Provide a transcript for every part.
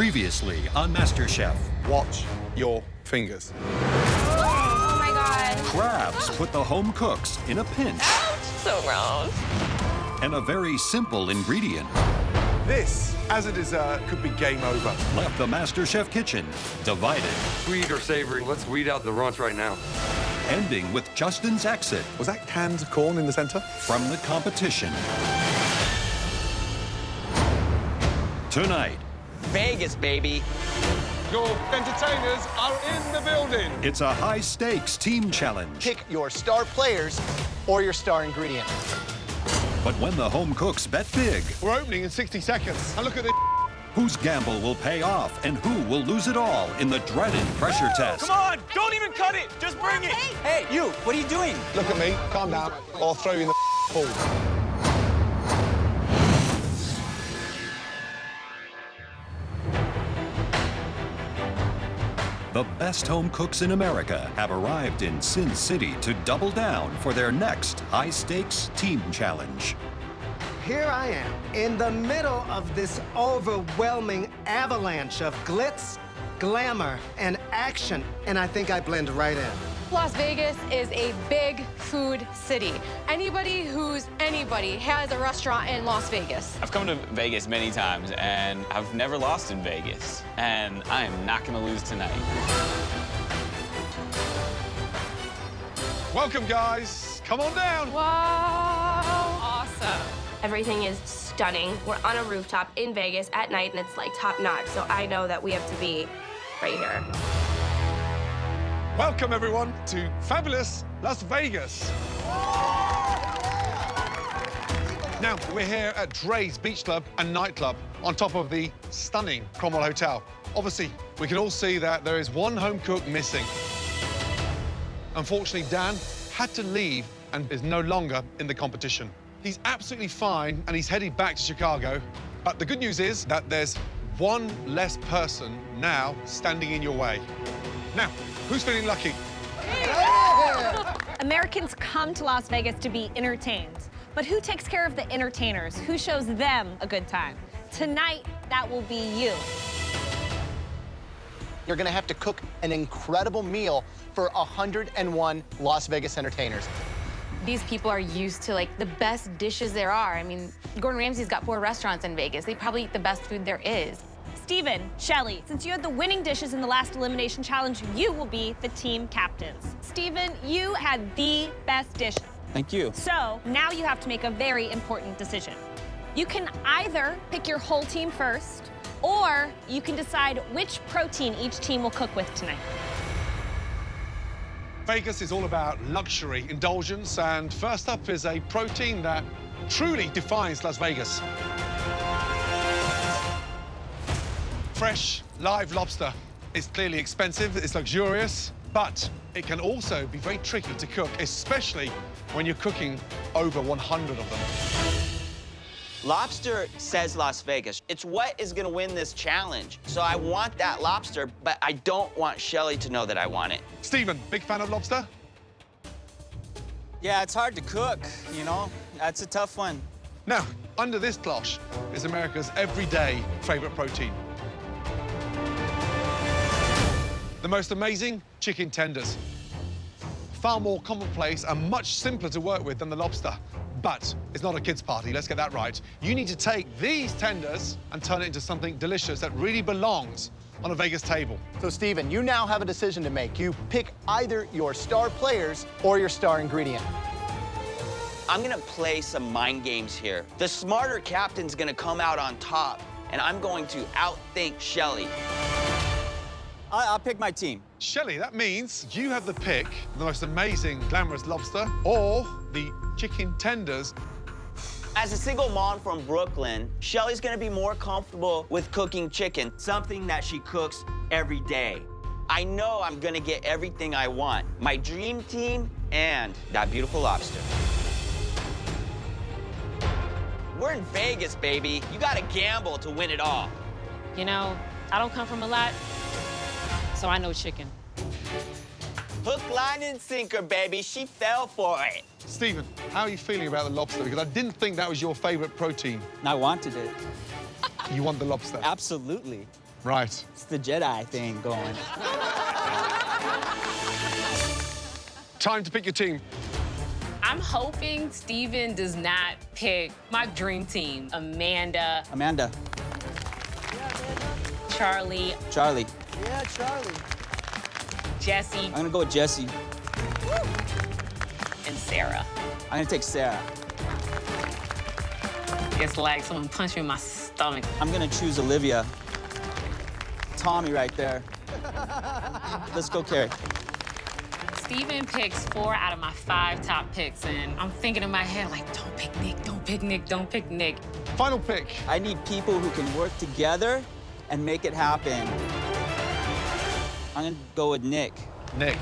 Previously on MasterChef. Watch your fingers. Oh my God. Crabs put the home cooks in a pinch. Ouch, so gross. And a very simple ingredient This, as a dessert, could be game over. left the MasterChef kitchen divided, Sweet or savory? Let's weed out the runts right now. ending with Justin's exit Was that canned corn in the center? from the competition. Tonight, Vegas, baby. Your entertainers are in the building. it's a high-stakes team challenge. Pick your star players or your star ingredient. But when the home cooks bet big, We're opening in 60 seconds. And look at this. whose gamble will pay off and who will lose it all in the dreaded pressure test? Come on, don't even cut it. Just bring it. Hey, you, what are you doing? Look at me. Calm down. Or I'll throw you in the pool. The best home cooks in America have arrived in Sin City to double down for their next high-stakes team challenge. Here I am, in the middle of this overwhelming avalanche of glitz, glamour, and action, and I think I blend right in. Las Vegas is a big food city. Anybody who's anybody has a restaurant in Las Vegas. I've come to Vegas many times, and I've never lost in Vegas. And I am not gonna lose tonight. Welcome, guys. Come on down. Wow. Awesome. Everything is stunning. We're on a rooftop in Vegas at night, and it's like top notch. So I know that we have to be right here. Welcome, everyone, to fabulous Las Vegas. Now, we're here at Drai's Beach Club and Nightclub on top of the stunning Cromwell Hotel. Obviously, we can all see that there is one home cook missing. Unfortunately, Dan had to leave and is no longer in the competition. He's absolutely fine, and he's headed back to Chicago. But the good news is that there's one less person now standing in your way. Now, who's feeling lucky? Americans come to Las Vegas to be entertained. But who takes care of the entertainers? Who shows them a good time? Tonight, that will be you. You're gonna have to cook an incredible meal for 101 Las Vegas entertainers. These people are used to, like, the best dishes there are. I mean, Gordon Ramsay's got 4 restaurants in Vegas. They probably eat the best food there is. Steven, Shelly, since you had the winning dishes in the last elimination challenge, you will be the team captains. Steven, you had the best dish. Thank you. So now you have to make a very important decision. You can either pick your whole team first, or you can decide which protein each team will cook with tonight. Vegas is all about luxury, indulgence, and first up is a protein that truly defines Las Vegas. Fresh, live lobster. It's clearly expensive, it's luxurious, but it can also be very tricky to cook, especially when you're cooking over 100 of them. Lobster says Las Vegas. It's what is gonna win this challenge. So I want that lobster, but I don't want Shelly to know that I want it. Stephen, big fan of lobster? Yeah, it's hard to cook, you know? That's a tough one. Now, under this cloche is America's everyday favorite protein. The most amazing chicken tenders. Far more commonplace and much simpler to work with than the lobster. But it's not a kid's party, let's get that right. You need to take these tenders and turn it into something delicious that really belongs on a Vegas table. So, Steven, you now have a decision to make. You pick either your star players or your star ingredient. I'm gonna play some mind games here. The smarter captain's gonna come out on top, and I'm going to outthink Shelly. I'll pick my team. Shelly, that means you have the pick, the most amazing, glamorous lobster, or the chicken tenders. As a single mom from Brooklyn, Shelly's gonna be more comfortable with cooking chicken, something that she cooks every day. I know I'm gonna get everything I want, my dream team and that beautiful lobster. We're in Vegas, baby. You gotta gamble to win it all. You know, I don't come from a lot, so I know chicken. Hook, line, and sinker, baby. She fell for it. Stephen, how are you feeling about the lobster? Because I didn't think that was your favorite protein. I wanted it. You want the lobster? Absolutely. Right. It's the Jedi thing going. Time to pick your team. I'm hoping Steven does not pick my dream team. Amanda, Amanda. Charlie, Charlie. Yeah, Charlie. Jesse, I'm gonna go with Jesse. and Sarah. I'm gonna take Sarah. It's like someone punched me in my stomach. I'm gonna choose Olivia. Tommy right there. Let's go, Carrie. Steven picks 4 out of my 5 top picks, and I'm thinking in my head, like, don't pick Nick, don't pick Nick, don't pick Nick. Final pick. I need people who can work together and make it happen. I'm gonna go with Nick. Nick.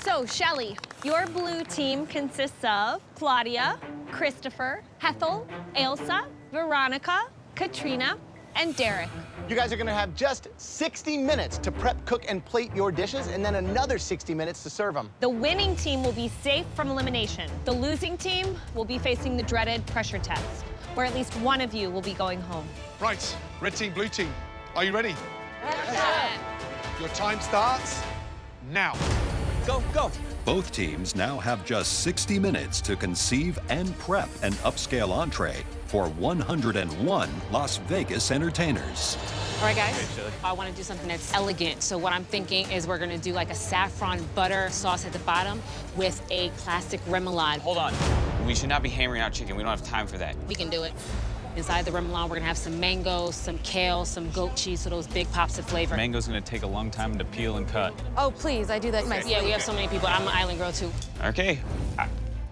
So, Shelly, your blue team consists of Claudia, Christopher, Hethel, Ailsa, Veronica, Katrina, and Derek. You guys are gonna have just 60 minutes to prep, cook, and plate your dishes, and then another 60 minutes to serve them. The winning team will be safe from elimination. The losing team will be facing the dreaded pressure test, where at least one of you will be going home. Right. Red team, blue team. Are you ready? Your time starts now. Go, go. Both teams now have just 60 minutes to conceive and prep an upscale entree for 101 Las Vegas entertainers. All right, guys, I want to do something that's elegant. So what I'm thinking is we're going to do like a saffron butter sauce at the bottom with a classic remoulade. Hold on. We should not be hammering out chicken. We don't have time for that. We can do it. Inside the remoulade, we're gonna have some mango, some kale, some goat cheese, so those big pops of flavor. Mango's gonna take a long time to peel and cut. Oh, please, I do that myself. Yeah, we have so many people. I'm an island girl, too. Okay,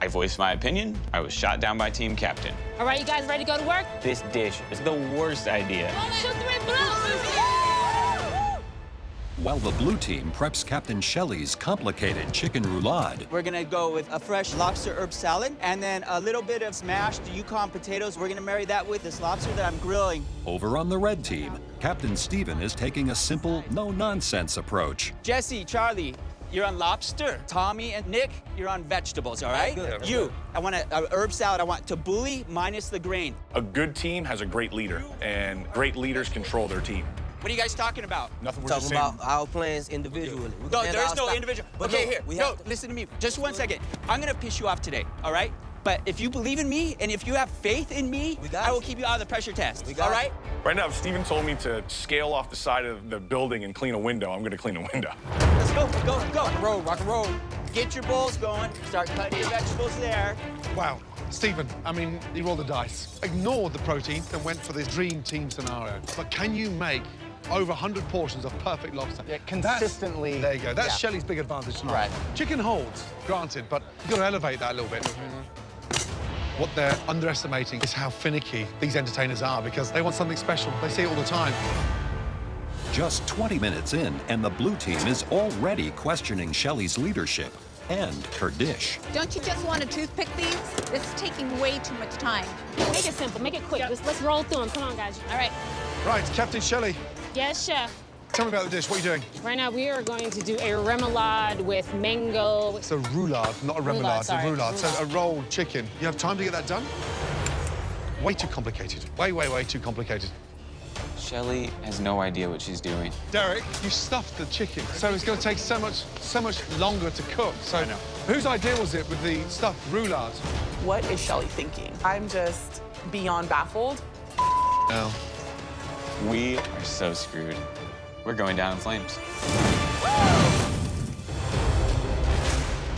I voiced my opinion. I was shot down by team captain. All right, you guys ready to go to work? This dish is the worst idea. Shoot 3 blue! While the blue team preps Captain Shelly's complicated chicken roulade, We're gonna go with a fresh lobster herb salad and then a little bit of smashed Yukon potatoes. We're gonna marry that with this lobster that I'm grilling. over on the red team, Captain Steven is taking a simple, no-nonsense approach. Jesse, Charlie, you're on lobster. Tommy and Nick, you're on vegetables, all right? You, I want a herb salad. I want tabbouleh minus the grain. A good team has a great leader, and great leaders control their team. What are you guys talking about? Nothing. We're Talking about our plans individually. No, there's no individual. Okay, here. We No, have to. listen to me. Just 1 second. I'm gonna piss you off today, all right? But if you believe in me and if you have faith in me, I will keep you out of the pressure test. All right? Right now, if Steven told me to scale off the side of the building and clean a window, I'm going to clean a window. Let's go, go, go. Rock and roll, rock and roll. Get your bowls going. Start cutting your vegetables there. Wow. Stephen, I mean, you rolled the dice. Ignored the protein and went for this dream team scenario. But can you make over 100 portions of perfect lobster? Yeah, consistently. There you go. That's yeah. Shelley's big advantage tonight. Right. Chicken holds, granted, but you've got to elevate that a little bit. What they're underestimating is how finicky these entertainers are because they want something special. They see it all the time. Just 20 minutes in, and the blue team is already questioning Shelly's leadership and her dish. Don't you just want to toothpick these? This is taking way too much time. Make it simple, make it quick. Let's roll through them. Come on, guys. All right. Right, Captain Shelley, Yes, chef. tell me about the dish. What are you doing? Right now, we are going to do a remoulade with mango. It's a roulade, not a remoulade. It's a sorry. roulade. So a rolled chicken. You have time to get that done? Way too complicated. Way, way, way too complicated. Shelly has no idea what she's doing. Derek, you stuffed the chicken, so it's going to take so much longer to cook. So whose idea was it with the stuffed roulade? What is Shelly thinking? I'm just beyond baffled. No. We are so screwed. We're going down in flames.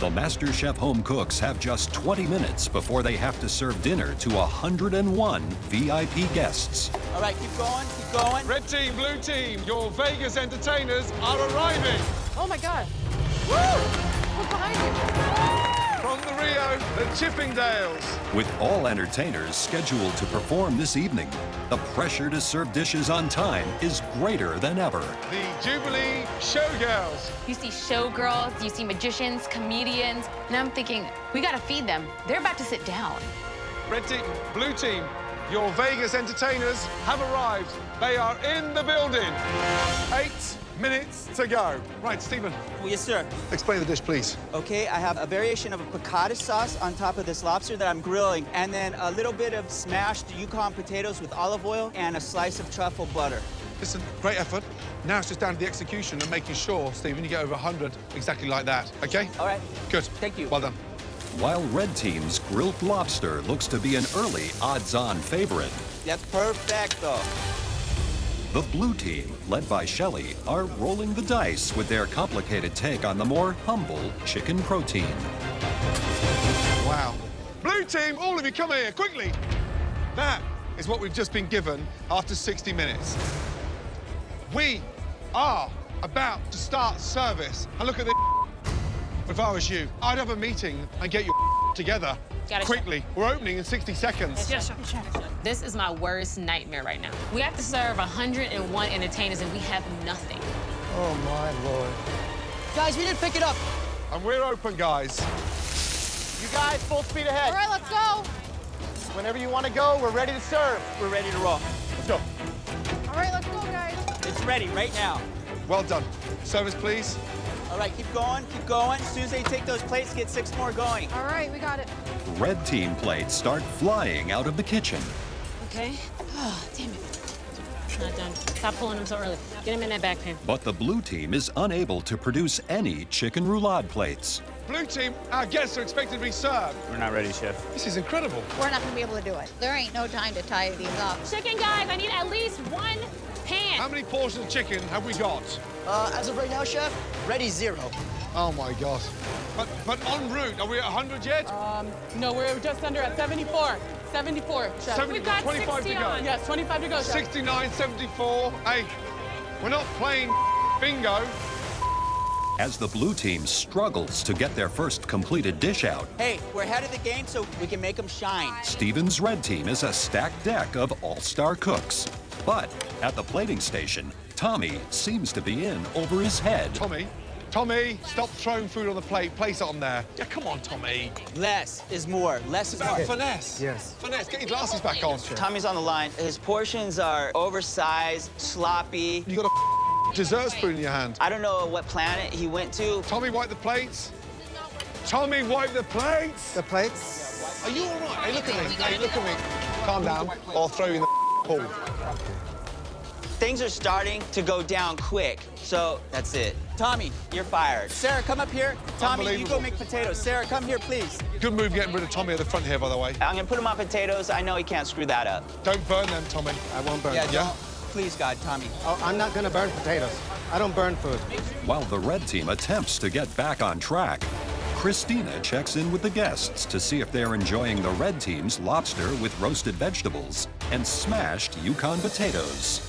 The MasterChef home cooks have just 20 minutes before they have to serve dinner to 101 VIP guests. All right, keep going, keep going. Red team, blue team, your Vegas entertainers are arriving. Oh, my God. Woo! Look behind you. From the Rio, the Chippingdales. With all entertainers scheduled to perform this evening, the pressure to serve dishes on time is greater than ever. The Jubilee Showgirls. You see showgirls, you see magicians, comedians, and I'm thinking, we gotta feed them. They're about to sit down. Red team, blue team, your Vegas entertainers have arrived. They are in the building. 8 minutes to go. Right, Stephen. Yes, sir. Explain the dish, please. Okay, I have a variation of a piccata sauce on top of this lobster that I'm grilling, and then a little bit of smashed Yukon potatoes with olive oil and a slice of truffle butter. Listen, great effort. Now it's just down to the execution and making sure, Stephen, you get over 100 exactly like that, okay? All right. Good. Thank you. Well done. While red team's grilled lobster looks to be an early odds-on favorite, That's perfecto. the blue team, led by Shelly, are rolling the dice with their complicated take on the more humble chicken protein. Wow. Blue team, all of you, come here, quickly. That is what we've just been given after 60 minutes. We are about to start service. And look at this. If I was you, I'd have a meeting and get your together quickly. We're opening in 60 seconds. Yes, chef. This is my worst nightmare right now. We have to serve 101 entertainers and we have nothing. Oh, my Lord. Guys, we didn't pick it up. And we're open, guys. You guys, full speed ahead. All right, let's go. Whenever you want to go, we're ready to serve. We're ready to roll. Let's go. All right, let's go, guys. It's ready right now. Well done. Service, please. All right, keep going, keep going. As soon as they take those plates, get 6 more going. All right, we got it. Red team plates start flying out of the kitchen. Okay. Oh, damn it. It's not done. Stop pulling them so early. Get them in that back pan. But the blue team is unable to produce any chicken roulade plates. Blue team, our guests are expected to be served. We're not ready, chef. This is incredible. We're not gonna be able to do it. There ain't no time to tie these up. Chicken, guys, I need at least 1 pan. How many portions of chicken have we got? As of right now, chef, ready 0. Oh, my God. But en route, are we at 100 yet? No, we're just under at 74. 74, chef. 70, We've got 25 60 to go. on. Yes, 25 to go, chef. 69, 74. Hey, we're not playing bingo. As the blue team struggles to get their first completed dish out, Hey, we're ahead of the game so we can make them shine. Stephen's red team is a stacked deck of all-star cooks. But at the plating station, Tommy seems to be in over his head. Tommy, stop throwing food on the plate. Place it on there. Yeah, come on, Tommy. Less is more. Less is About more. finesse. Yes. Finesse, get your glasses back on. Tommy's on the line. His portions are oversized, sloppy. You got a dessert spoon in your hand. I don't know what planet he went to. Tommy, wipe the plates. Tommy, wipe the plates. The plates? Are you all right? Hey, look at me. Hey, look at me. Calm down, or I'll throw you in the pool. Things are starting to go down quick, so that's it. Tommy, You're fired. Sarah, come up here. Tommy, you go Unbelievable. make potatoes. Sarah, come here, please. Good move getting rid of Tommy at the front here, by the way. I'm gonna put him on potatoes. I know he can't screw that up. Don't burn them, Tommy. I won't burn. Yeah, them. don't. Please, God, Tommy. Oh, I'm not going to burn potatoes. I don't burn food. While the red team attempts to get back on track, Christina checks in with the guests to see if they're enjoying the red team's lobster with roasted vegetables and smashed Yukon potatoes.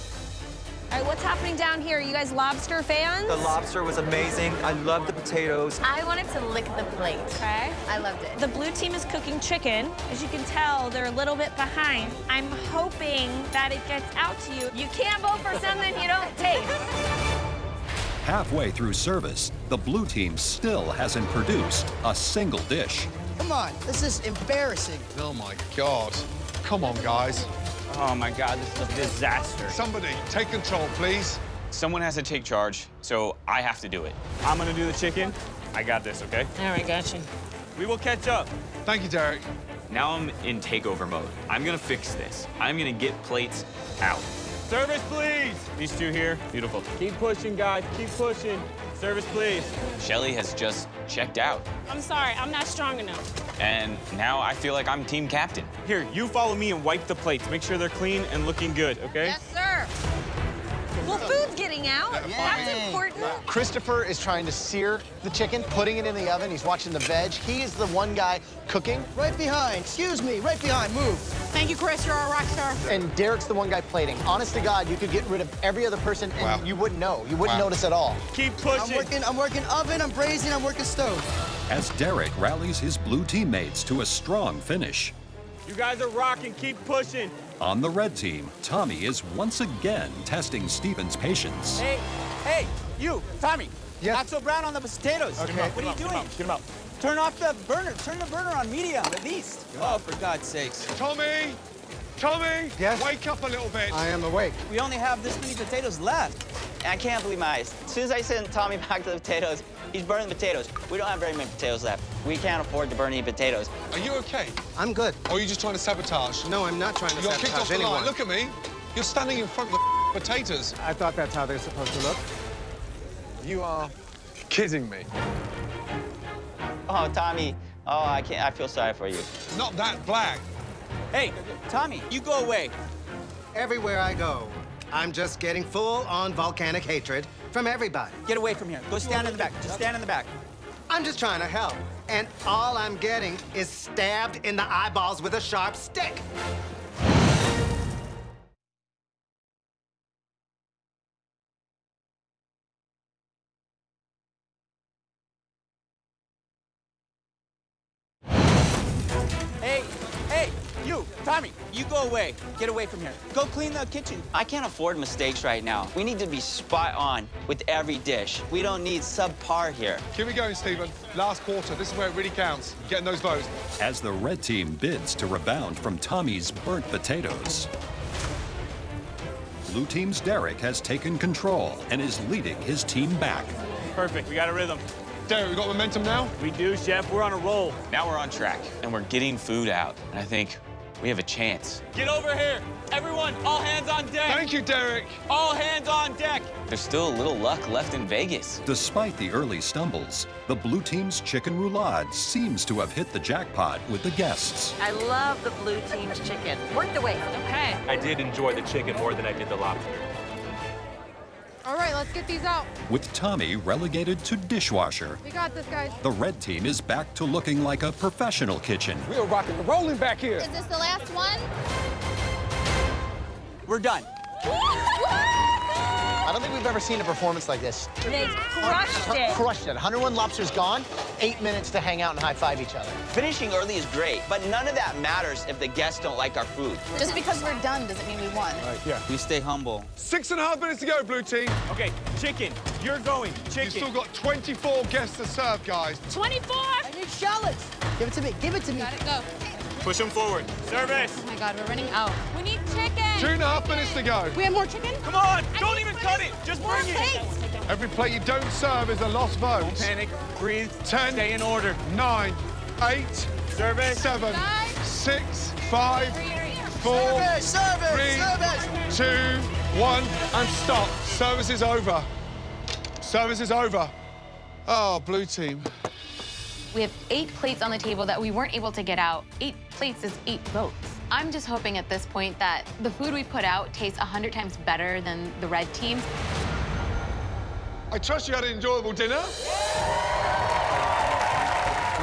All right, what's happening down here? You guys lobster fans? The lobster was amazing. I love the potatoes. I wanted to lick the plate. Okay. I loved it. The blue team is cooking chicken. As you can tell, they're a little bit behind. I'm hoping that it gets out to you. You can't vote for something you don't taste. Halfway through service, the blue team still hasn't produced a single dish. Come on, this is embarrassing. Oh, my God. Come on, guys. Oh my God, this is a disaster. Somebody, take control, please. Someone has to take charge, so I have to do it. I'm gonna do the chicken. I got this, okay? All right, got you. We will catch up. Thank you, Derek. Now I'm in takeover mode. I'm gonna fix this. I'm gonna get plates out. Service, please. These two here, beautiful. Keep pushing, guys, keep pushing. Service, please. Shelly has just checked out. I'm sorry, I'm not strong enough. And now I feel like I'm team captain. Here, you follow me and wipe the plates. Make sure they're clean and looking good, okay? Yes, sir. Well, food's getting out. That's important. Christopher is trying to sear the chicken, putting it in the oven. He's watching the veg. He is the one guy cooking. Right behind. Excuse me, right behind. Move. Thank you, Chris. You're a rock star. And Derek's the one guy plating. Honest to God, you could get rid of every other person and Wow. you wouldn't know. You wouldn't notice at all. Keep pushing. I'm working oven, I'm braising, I'm working stove. As Derek rallies his blue teammates to a strong finish. You guys are rocking, keep pushing. On the red team, Tommy is once again testing Stephen's patience. Hey, you, Tommy. Yeah. Not so brown on the potatoes. Okay. What are you doing? Get him out. Turn off the burner. Turn the burner on medium, at least. Oh, for God's sakes. Tommy! Tommy! Yes? Wake up a little bit. I am awake. We only have this many potatoes left. I can't believe my eyes. As soon as I sent Tommy back to the potatoes, he's burning the potatoes. We don't have very many potatoes left. We can't afford to burn any potatoes. Are you okay? I'm good. Or are you just trying to sabotage? No, I'm not trying to You got kicked off sabotage the anyone. line. Look at me. You're standing in front of the potatoes. I thought that's how they're supposed to look. You are kidding me. Oh, Tommy. Oh, I can't. I feel sorry for you. Not that black. Hey, Tommy, you go away. Everywhere I go, I'm just getting full-on volcanic hatred from everybody. Get away from here. Go stand in the back. Just stand in the back. I'm just trying to help, and all I'm getting is stabbed in the eyeballs with a sharp stick. Hey, you, Tommy, you go away. Get away from here. Go clean the kitchen. I can't afford mistakes right now. We need to be spot on with every dish. We don't need subpar here. Keep it going, Stephen. Last quarter. This is where it really counts. Getting those votes. As the red team bids to rebound from Tommy's burnt potatoes, blue team's Derek has taken control and is leading his team back. Perfect, we got a rhythm. Derek, we got momentum now? We do, Chef. We're on a roll. Now we're on track, and we're getting food out. And I think we have a chance. Get over here. Everyone, all hands on deck. Thank you, Derek. All hands on deck. There's still a little luck left in Vegas. Despite the early stumbles, the blue team's chicken roulade seems to have hit the jackpot with the guests. I love the blue team's chicken. Worth the wait. Okay. I did enjoy the chicken more than I did the lobster. All right, let's get these out. With Tommy relegated to dishwasher, We got this, guys. the red team is back to looking like a professional kitchen. We are rocking and rolling back here. Is this the last one? We're done. I don't think we've ever seen a performance like this. They crushed it. Crushed it. 101 lobsters gone, 8 minutes to hang out and high-five each other. Finishing early is great, but none of that matters if the guests don't like our food. Just because we're done doesn't mean we won. Yeah. We stay humble. 6.5 minutes to go, blue team. Okay, chicken, you're going. Chicken. You've still got 24 guests to serve, guys. 24! I need shallots. Give it to me. Give it to me. Got it, go. Push them forward. Service. Oh my God, we're running out. We need chicken. 2.5 minutes to go. We have more chicken? Come on, don't even cut it. Just bring it. Every plate you don't serve is a lost vote. Don't panic, breathe, 10, stay in order. 9, 8, Service. 7, 6, 5, 4, Service! 3, 2, 1, and stop. Service is over. Service is over. Oh, blue team. We have 8 plates on the table that we weren't able to get out. 8 plates is 8 votes. I'm just hoping at this point that the food we put out tastes 100 times better than the red team. I trust you had an enjoyable dinner.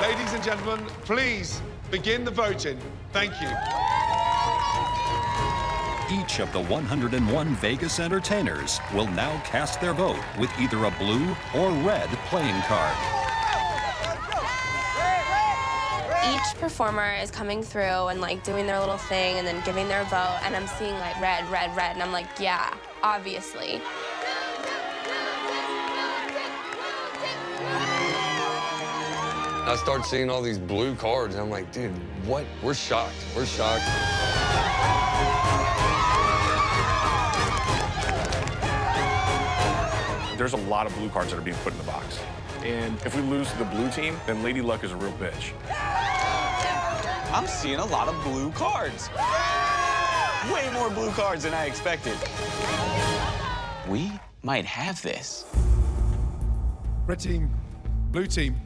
Ladies and gentlemen, please begin the voting. Thank you. Each of the 101 Vegas entertainers will now cast their vote with either a blue or red playing card. Each performer is coming through and like doing their little thing and then giving their vote, and I'm seeing like red, red, red, and I'm like, yeah, obviously. I start seeing all these blue cards, and I'm like, dude, what? We're shocked. We're shocked. There's a lot of blue cards that are being put in the box. And if we lose to the blue team, then Lady Luck is a real bitch. I'm seeing a lot of blue cards. Way more blue cards than I expected. We might have this. Red team, blue team,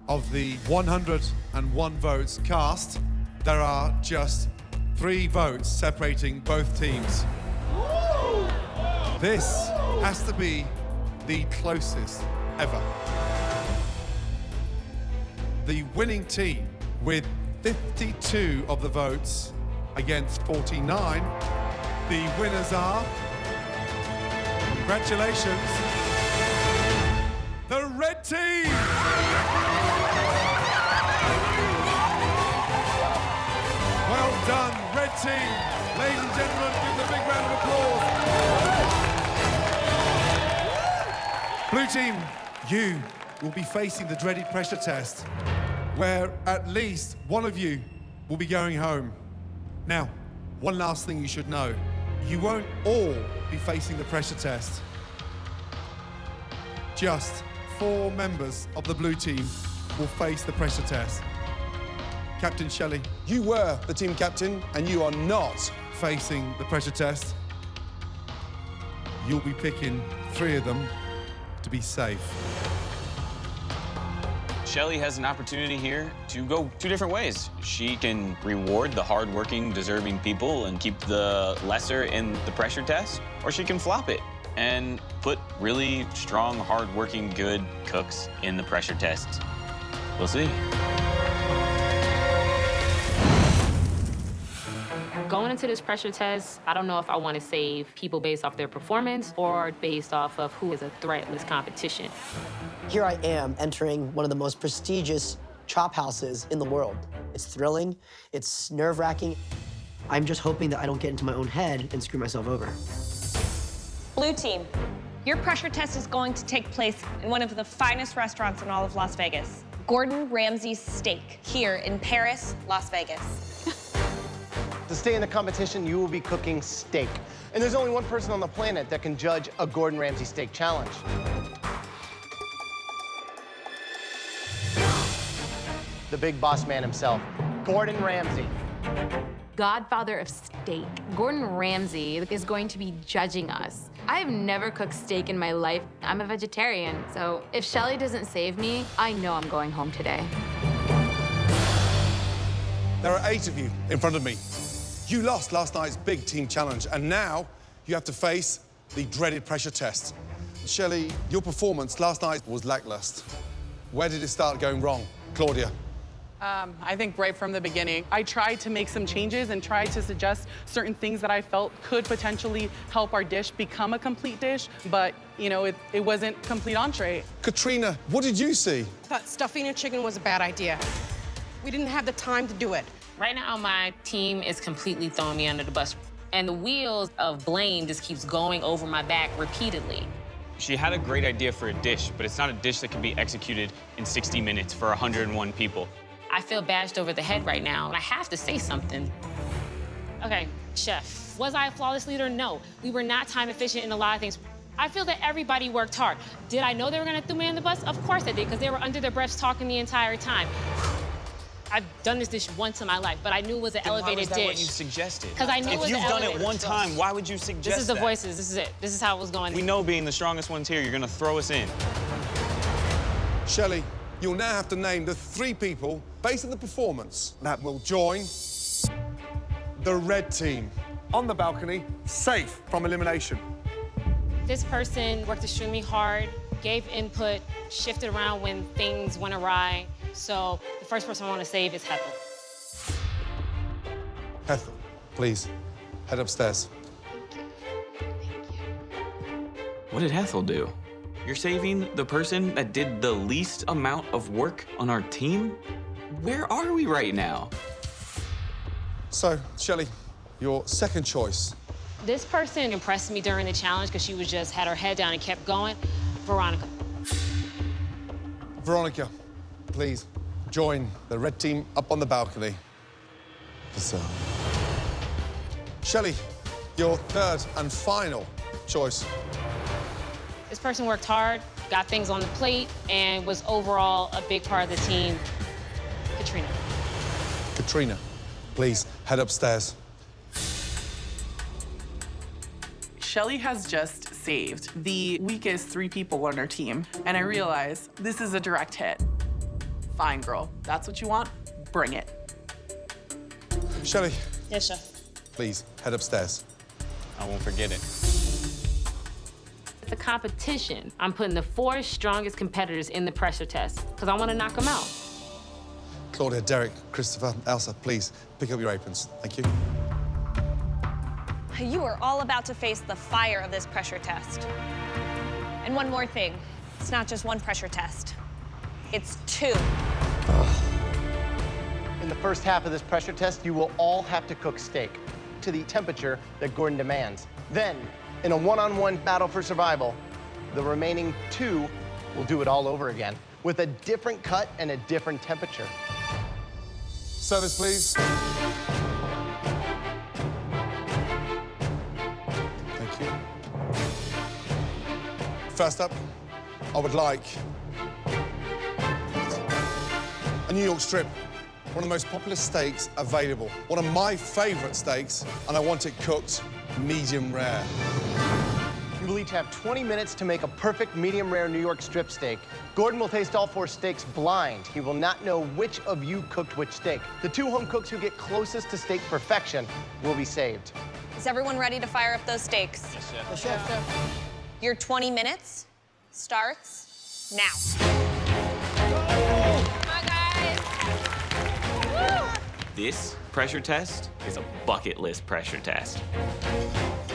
of the 101 votes cast, there are just 3 votes separating both teams. This has to be the closest ever. The winning team with 52 of the votes against 49. The winners are, congratulations, the red team! Well done, red team. Ladies and gentlemen, give them a big round of applause. Blue team, you will be facing the dreaded pressure test, where at least one of you will be going home. Now, one last thing you should know. You won't all be facing the pressure test. Just 4 members of the blue team will face the pressure test. Captain Shelley. You were the team captain, and you are not facing the pressure test. You'll be picking 3 of them to be safe. Shelly has an opportunity here to go 2 different ways. She can reward the hardworking, deserving people and keep the lesser in the pressure test, or she can flop it and put really strong, hardworking, good cooks in the pressure test. We'll see. Going into this pressure test, I don't know if I want to save people based off their performance or based off of who is a threat in this competition. Here I am entering one of the most prestigious chop houses in the world. It's thrilling, it's nerve-wracking. I'm just hoping that I don't get into my own head and screw myself over. Blue team, your pressure test is going to take place in one of the finest restaurants in all of Las Vegas. Gordon Ramsay's Steak, here in Paris, Las Vegas. To stay in the competition, you will be cooking steak. And there's only one person on the planet that can judge a Gordon Ramsay steak challenge. The big boss man himself, Gordon Ramsay. Godfather of steak, Gordon Ramsay, is going to be judging us. I've never cooked steak in my life. I'm a vegetarian, so if Shelly doesn't save me, I know I'm going home today. There are 8 of you in front of me. You lost last night's big team challenge, and now you have to face the dreaded pressure test. Shelley, your performance last night was lackluster. Where did it start going wrong? Claudia? I think right from the beginning, I tried to make some changes and tried to suggest certain things that I felt could potentially help our dish become a complete dish, but, you know, it wasn't complete entree. Katrina, what did you see? I thought stuffing a chicken was a bad idea. We didn't have the time to do it. Right now, my team is completely throwing me under the bus, and the wheels of blame just keeps going over my back repeatedly. She had a great idea for a dish, but it's not a dish that can be executed in 60 minutes for 101 people. I feel bashed over the head right now, and I have to say something. Okay, chef, was I a flawless leader? No. We were not time efficient in a lot of things. I feel that everybody worked hard. Did I know they were gonna throw me under the bus? Of course I did, because they were under their breaths talking the entire time. I've done this dish once in my life, but I knew it was an elevated dish. Why was that what you suggested? Because I knew it was an elevated dish. If you've done it one time, why would you suggest that? This is the voices, this is it. This is how it was going. We know being the strongest ones here, you're gonna throw us in. Shelley, you'll now have to name the 3 people, based on the performance, that will join the red team on the balcony, safe from elimination. This person worked extremely hard, gave input, shifted around when things went awry. So the first person I want to save is Hethel. Hethel, please, head upstairs. What did Hethel do? You're saving the person that did the least amount of work on our team? Where are we right now? So, Shelley, your second choice. This person impressed me during the challenge because she was just had her head down and kept going. Veronica. Veronica, please join the red team up on the balcony. So, Shelley, your third and final choice. This person worked hard, got things on the plate, and was overall a big part of the team. Katrina. Katrina, please head upstairs. Shelly has just saved the weakest 3 people on her team, and I realize this is a direct hit. Fine, girl. That's what you want? Bring it. Shelley. Yes, chef. Please head upstairs. I won't forget it. It's a competition. I'm putting the 4 strongest competitors in the pressure test because I want to knock them out. Claudia, Derek, Christopher, Elsa, please pick up your aprons. Thank you. You are all about to face the fire of this pressure test. And one more thing, it's not just one pressure test, it's 2. In the first half of this pressure test, you will all have to cook steak to the temperature that Gordon demands. Then, in a one-on-one battle for survival, the remaining 2 will do it all over again with a different cut and a different temperature. Service, please. Thank you. First up, I would like a New York strip, one of the most popular steaks available. One of my favorite steaks, and I want it cooked medium rare. You will each have 20 minutes to make a perfect medium rare New York strip steak. Gordon will taste all 4 steaks blind. He will not know which of you cooked which steak. The 2 home cooks who get closest to steak perfection will be saved. Is everyone ready to fire up those steaks? Yes, chef. Your 20 minutes starts now. This pressure test is a bucket list pressure test.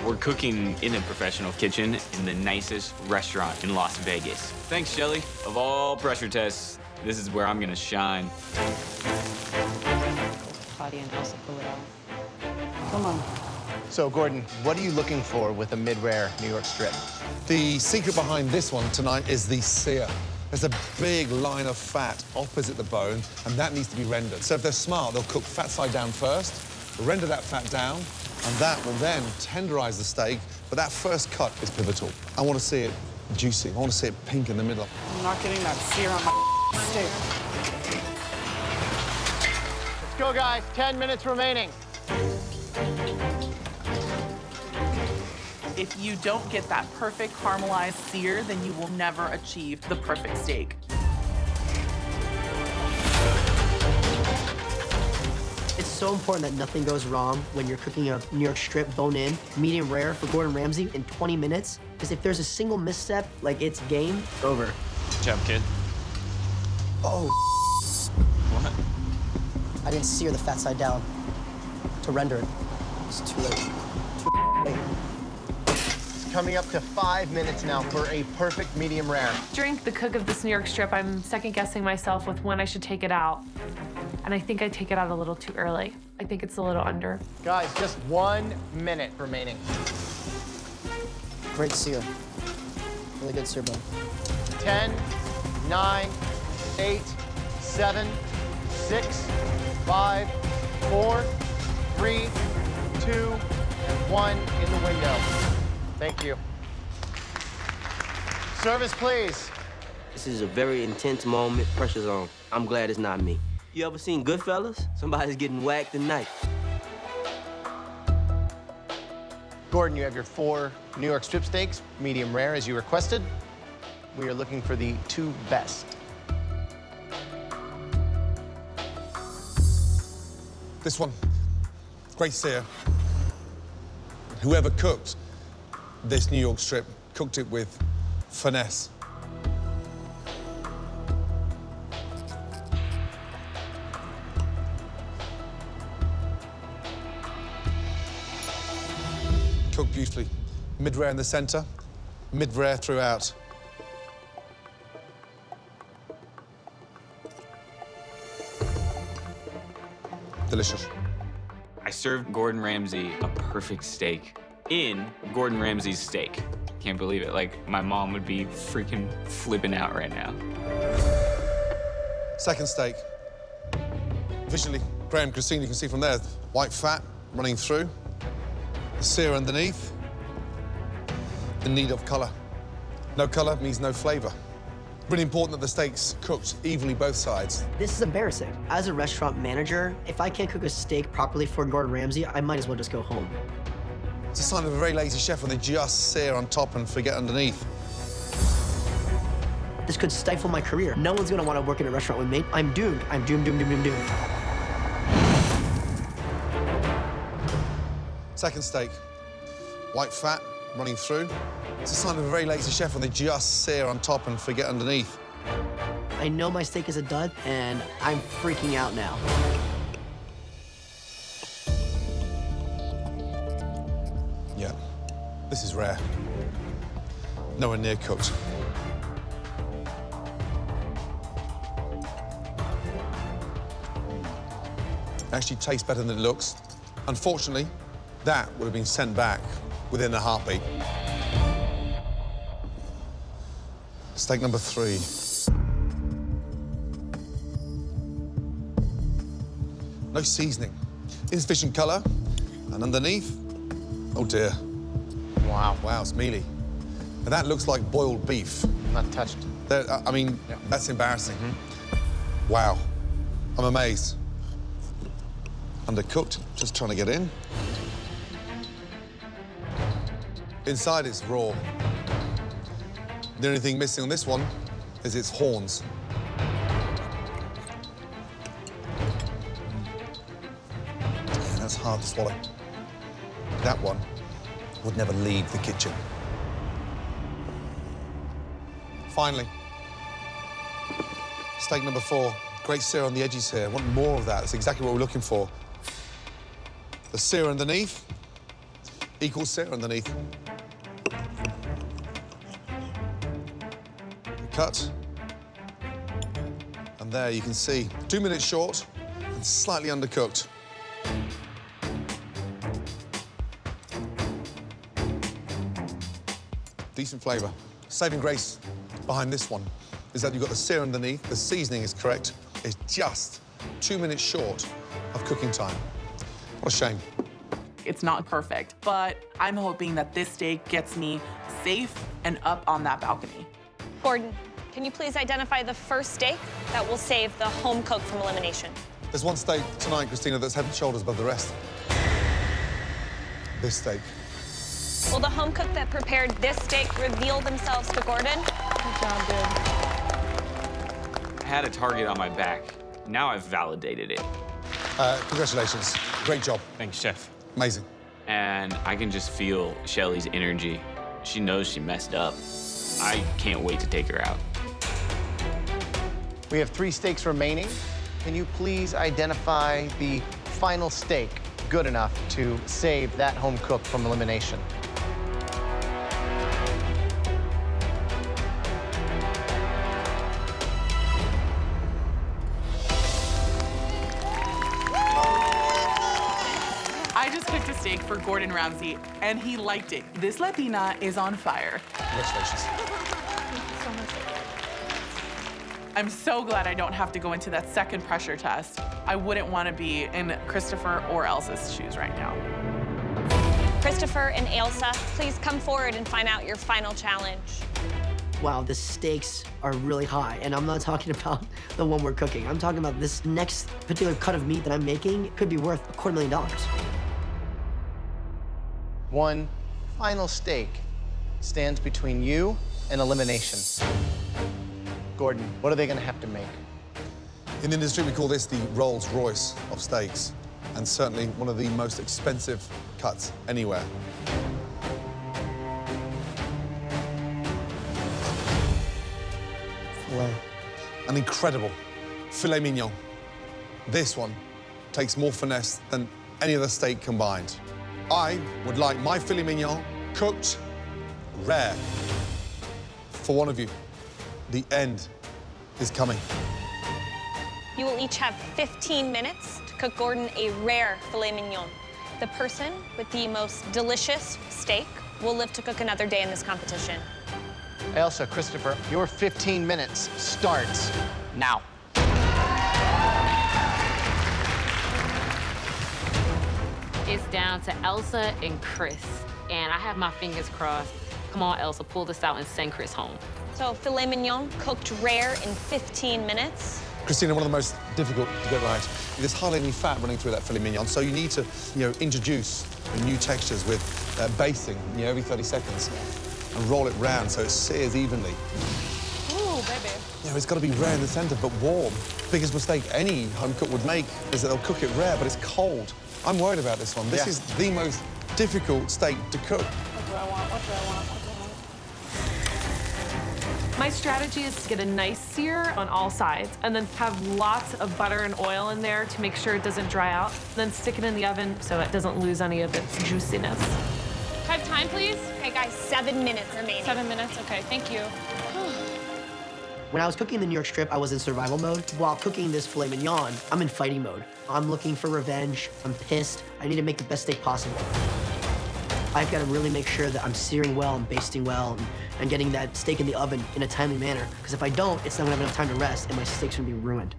We're cooking in a professional kitchen in the nicest restaurant in Las Vegas. Thanks, Shelly. Of all pressure tests, this is where I'm gonna shine. Claudia and Elsa pull it off. Come on. So, Gordon, what are you looking for with a mid-rare New York strip? The secret behind this one tonight is the sear. There's a big line of fat opposite the bone, and that needs to be rendered. So if they're smart, they'll cook fat side down first, render that fat down, and that will then tenderize the steak, but that first cut is pivotal. I want to see it juicy. I want to see it pink in the middle. I'm not getting that sear on my steak. Let's go, guys. 10 minutes remaining. If you don't get that perfect caramelized sear, then you will never achieve the perfect steak. It's so important that nothing goes wrong when you're cooking a New York strip bone-in, medium rare for Gordon Ramsay in 20 minutes. Because if there's a single misstep, like it's game over. Good job, kid. Oh. What? I didn't sear the fat side down to render it. It's too late. Too late. Coming up to 5 minutes now for a perfect medium rare. During the cook of this New York strip, I'm second-guessing myself with when I should take it out. And I think I take it out a little too early. I think it's a little under. Guys, just 1 minute remaining. Great sear. Really good sear bone. 10, 9, 8, 7, 6, 5, 4, 3, 2, and 1 in the window. Thank you. Service, please. This is a very intense moment, pressure's on. I'm glad it's not me. You ever seen Goodfellas? Somebody's getting whacked tonight. Gordon, you have your 4 New York strip steaks, medium rare as you requested. We are looking for the 2 best. This one, great sear. Whoever cooked this New York strip cooked it with finesse. Cooked beautifully. Mid-rare in the center, mid-rare throughout. Delicious. I served Gordon Ramsay a perfect steak in Gordon Ramsay's steak. Can't believe it. Like, my mom would be freaking flipping out right now. Second steak. Visually, Graham, Christine, you can see from there, white fat running through, the sear underneath, in need of color. No color means no flavor. Really important that the steak's cooked evenly both sides. This is embarrassing. As a restaurant manager, if I can't cook a steak properly for Gordon Ramsay, I might as well just go home. It's a sign of a very lazy chef when they just sear on top and forget underneath. This could stifle my career. No one's gonna wanna work in a restaurant with me. I'm doomed. I'm doomed, doomed, doomed, doomed, doomed. Second steak. White fat running through. It's a sign of a very lazy chef when they just sear on top and forget underneath. I know my steak is a dud, and I'm freaking out now. Yeah, this is rare. Nowhere near cooked. Actually tastes better than it looks. Unfortunately, that would have been sent back within a heartbeat. Steak number 3. No seasoning. Insufficient color. And underneath, oh dear. Wow, it's mealy. And that looks like boiled beef. Not touched. I mean, that's embarrassing. Wow. I'm amazed. Undercooked, just trying to get in. Inside it's raw. The only thing missing on this one is its horns. Yeah, that's hard to swallow. That one would never leave the kitchen. Finally, steak number 4. Great sear on the edges here. I want more of that. That's exactly what we're looking for. The sear underneath equals sear underneath. The cut. And there you can see 2 minutes short and slightly undercooked. Decent flavour. Saving grace behind this one is that you've got the sear underneath, the seasoning is correct. It's just 2 minutes short of cooking time. What a shame. It's not perfect, but I'm hoping that this steak gets me safe and up on that balcony. Gordon, can you please identify the first steak that will save the home cook from elimination? There's one steak tonight, Christina, that's head and shoulders above the rest. This steak. Will the home cook that prepared this steak reveal themselves to Gordon? Good job, dude. I had a target on my back. Now I've validated it. Congratulations. Great job. Thanks, Chef. Amazing. And I can just feel Shelly's energy. She knows she messed up. I can't wait to take her out. We have 3 steaks remaining. Can you please identify the final steak good enough to save that home cook from elimination? I just cooked a steak for Gordon Ramsay, and he liked it. This Latina is on fire. Congratulations. I'm so glad I don't have to go into that second pressure test. I wouldn't want to be in Christopher or Elsa's shoes right now. Christopher and Elsa, please come forward and find out your final challenge. Wow, the stakes are really high, and I'm not talking about the one we're cooking. I'm talking about this next particular cut of meat that I'm making could be worth $250,000. One final steak stands between you and elimination. Gordon, what are they going to have to make? In the industry, we call this the Rolls Royce of steaks, and certainly one of the most expensive cuts anywhere. Filet. An incredible filet mignon. This one takes more finesse than any other steak combined. I would like my filet mignon cooked rare. For one of you, the end is coming. You will each have 15 minutes to cook Gordon a rare filet mignon. The person with the most delicious steak will live to cook another day in this competition. Elsa, Christopher, your 15 minutes starts now. It's down to Elsa and Chris, and I have my fingers crossed. Come on, Elsa, pull this out and send Chris home. So filet mignon cooked rare in 15 minutes. Christina, one of the most difficult to get right. There's hardly any fat running through that filet mignon, so you need to, introduce new textures with basting, every 30 seconds, and roll it round so it sears evenly. Ooh, baby. It's got to be rare in the center, but warm. Biggest mistake any home cook would make is that they'll cook it rare, but it's cold. I'm worried about this one. This is the most difficult steak to cook. What do I want? What do I want? What do I want? My strategy is to get a nice sear on all sides and then have lots of butter and oil in there to make sure it doesn't dry out. Then stick it in the oven so it doesn't lose any of its juiciness. Can I have time, please? Okay, guys, 7 minutes remaining. 7 minutes, okay, thank you. When I was cooking the New York strip, I was in survival mode. While cooking this filet mignon, I'm in fighting mode. I'm looking for revenge. I'm pissed. I need to make the best steak possible. I've got to really make sure that I'm searing well and basting well and getting that steak in the oven in a timely manner. Because if I don't, it's not gonna have enough time to rest and my steak's gonna be ruined.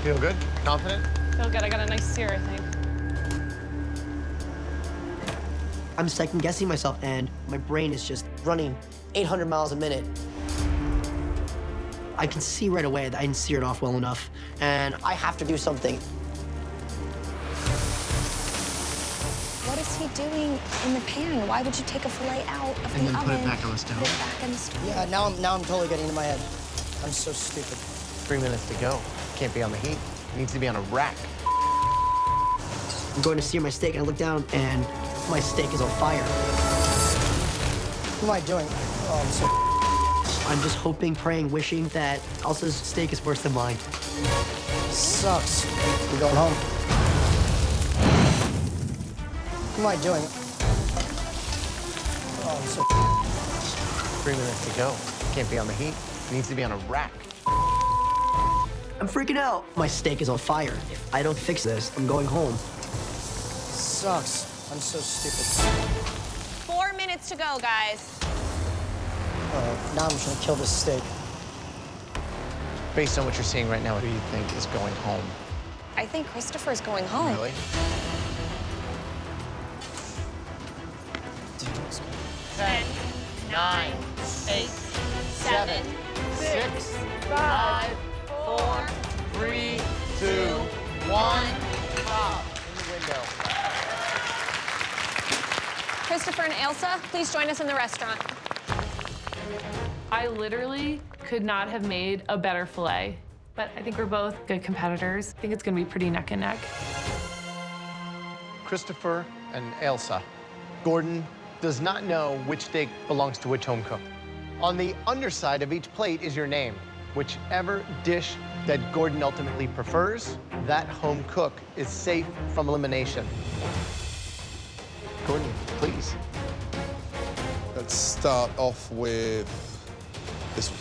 Feel good? Confident? Feel good, I got a nice sear, I think. I'm second guessing myself, and my brain is just running 800 miles a minute. I can see right away that I didn't sear it off well enough, and I have to do something. What is he doing in the pan? Why would you take a filet out of the oven? And then put it back on the stove. Put it back on the stove. Yeah, now I'm totally getting into my head. I'm so stupid. 3 minutes to go. Can't be on the heat. It needs to be on a rack. I'm going to sear my steak, and I look down, and my steak is on fire. What am I doing? Oh, I'm just hoping, praying, wishing that Elsa's steak is worse than mine. This sucks. We're going home. What am I doing? Oh, I'm 3 minutes to go. Can't be on the heat. It needs to be on a rack. I'm freaking out. My steak is on fire. If I don't fix this, I'm going home. Sucks. I'm so stupid. 4 minutes to go, guys. Now I'm just gonna kill this steak. Based on what you're seeing right now, who do you think is going home? I think Christopher's going home. Really? 10, 9, 8, 7, 6, 5, 4, 3, 2, 1. Stop. In the window. Christopher and Elsa, please join us in the restaurant. I literally could not have made a better filet, but I think we're both good competitors. I think it's gonna be pretty neck and neck. Christopher and Elsa. Gordon does not know which steak belongs to which home cook. On the underside of each plate is your name. Whichever dish that Gordon ultimately prefers, that home cook is safe from elimination. Gordon, please. Let's start off with this one.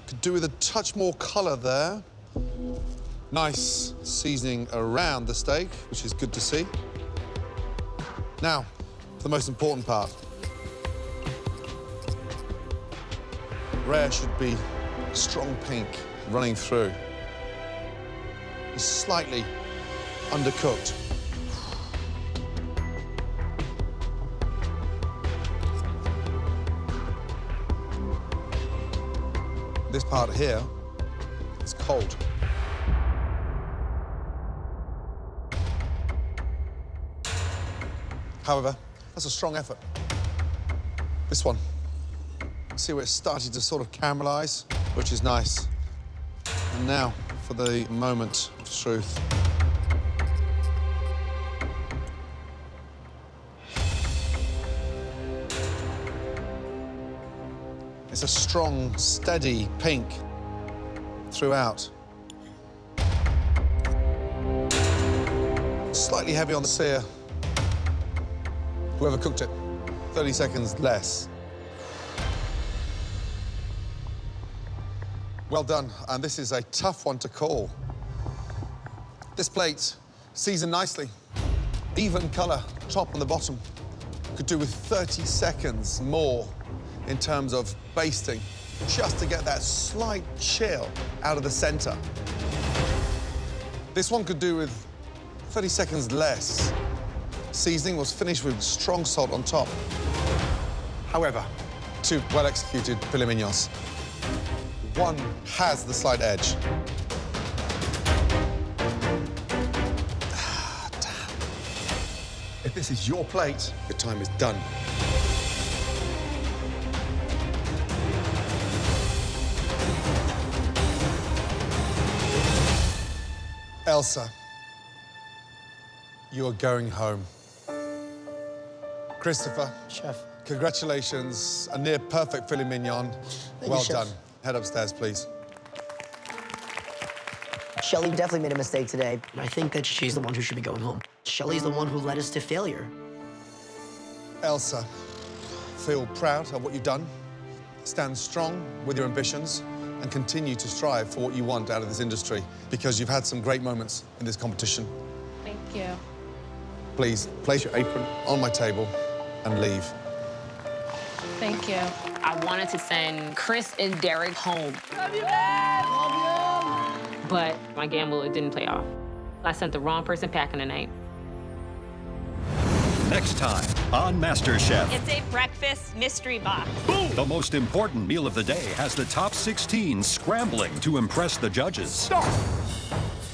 Could do with a touch more color there. Nice seasoning around the steak, which is good to see. Now, the most important part. Rare should be strong pink running through. It's slightly undercooked. This part here is cold. However, that's a strong effort. This one, see where it's starting to sort of caramelize, which is nice. And now for the moment of truth. It's a strong, steady pink throughout. Slightly heavy on the sear. Whoever cooked it, 30 seconds less. Well done, and this is a tough one to call. This plate, seasoned nicely. Even color, top and the bottom. Could do with 30 seconds more in terms of basting, just to get that slight chill out of the center. This one could do with 30 seconds less. Seasoning was finished with strong salt on top. However, 2 well-executed filet mignons. One has the slight edge. Damn. If this is your plate, your time is done. Elsa, you are going home. Christopher. Chef. Congratulations, a near perfect filet mignon. Thank Well you, Chef. done. Head upstairs, please. Shelly definitely made a mistake today. I think that she's the one who should be going home. Shelly's the one who led us to failure. Elsa, feel proud of what you've done. Stand strong with your ambitions and continue to strive for what you want out of this industry because you've had some great moments in this competition. Thank you. Please, place your apron on my table and leave. Thank you. I wanted to send Chris and Derek home. Love you, man! Love you! But my gamble, it didn't pay off. I sent the wrong person packing tonight. Next time on MasterChef. It's a breakfast mystery box. The most important meal of the day has the top 16 scrambling to impress the judges. Stop!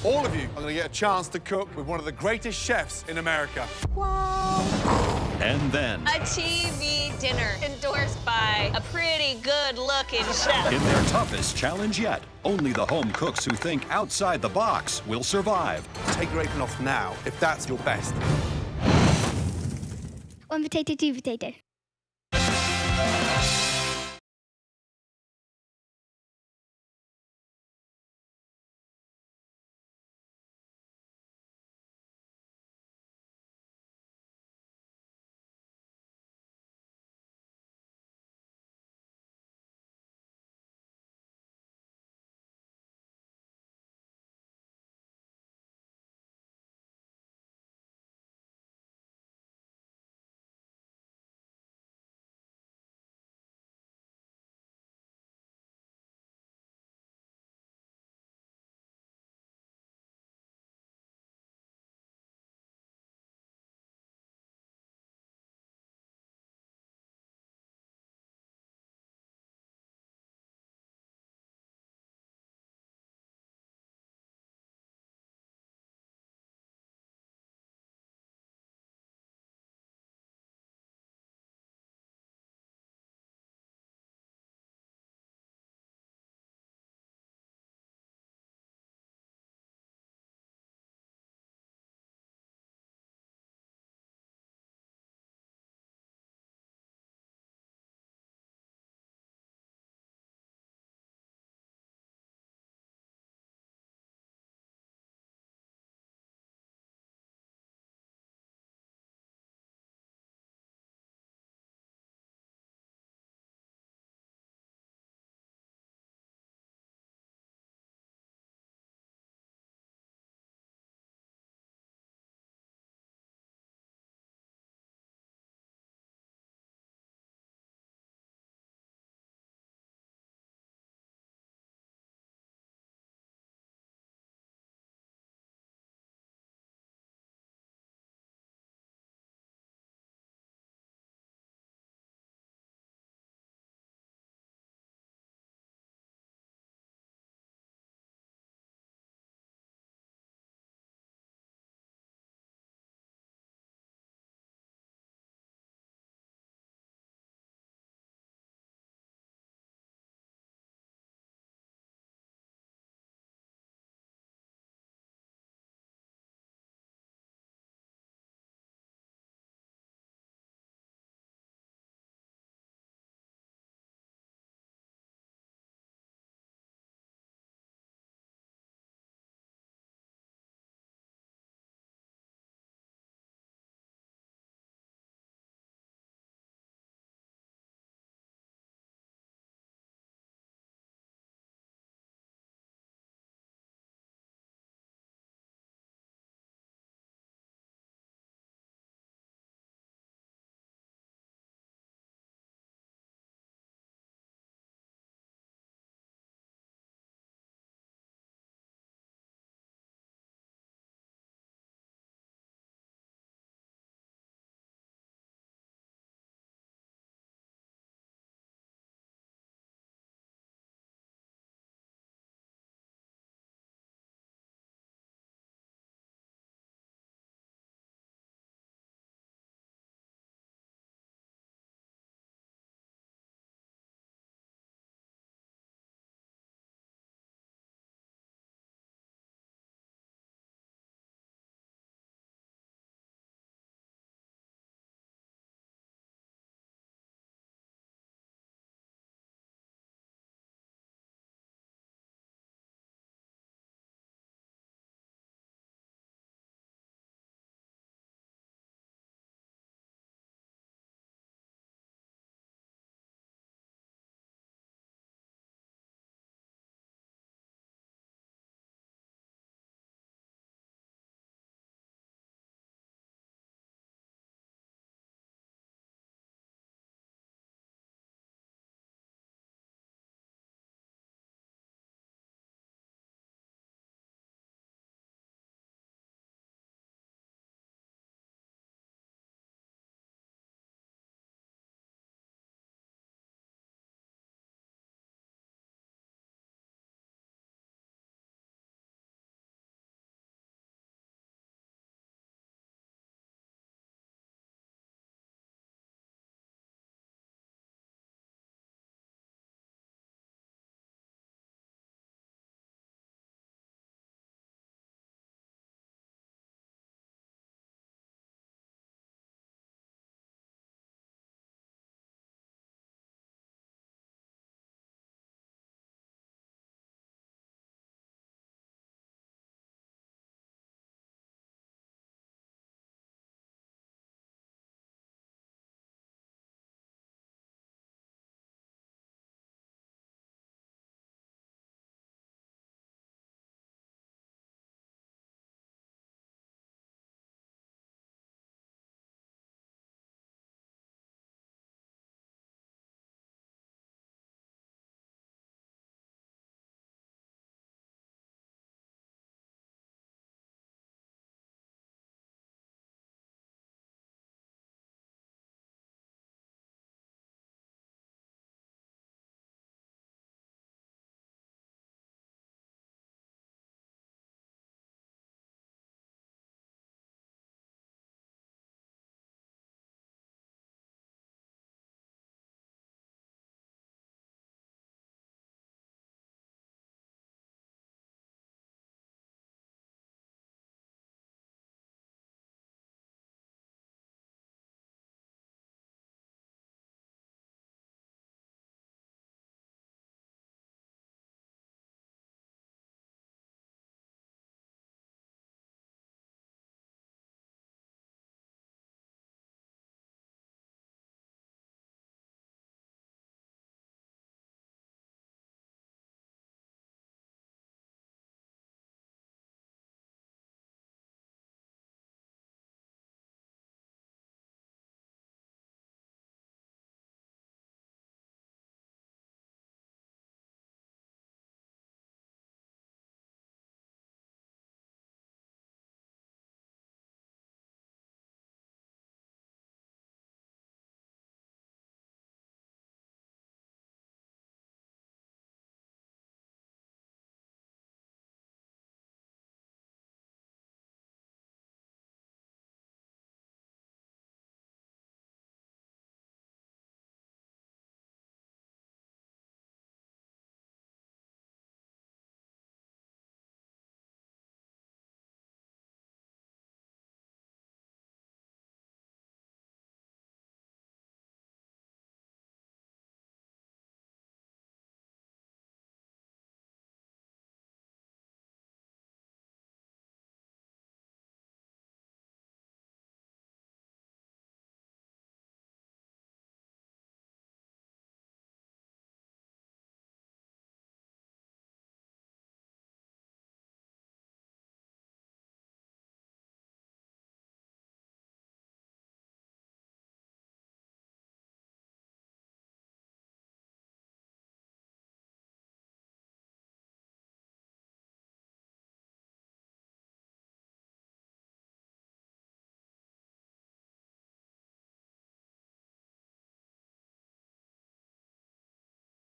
All of you are going to get a chance to cook with one of the greatest chefs in America. And then, A TV dinner endorsed by a pretty good-looking chef. in their toughest challenge yet, only the home cooks who think outside the box will survive. Take your apron off now, if that's your best. One potato, two potato.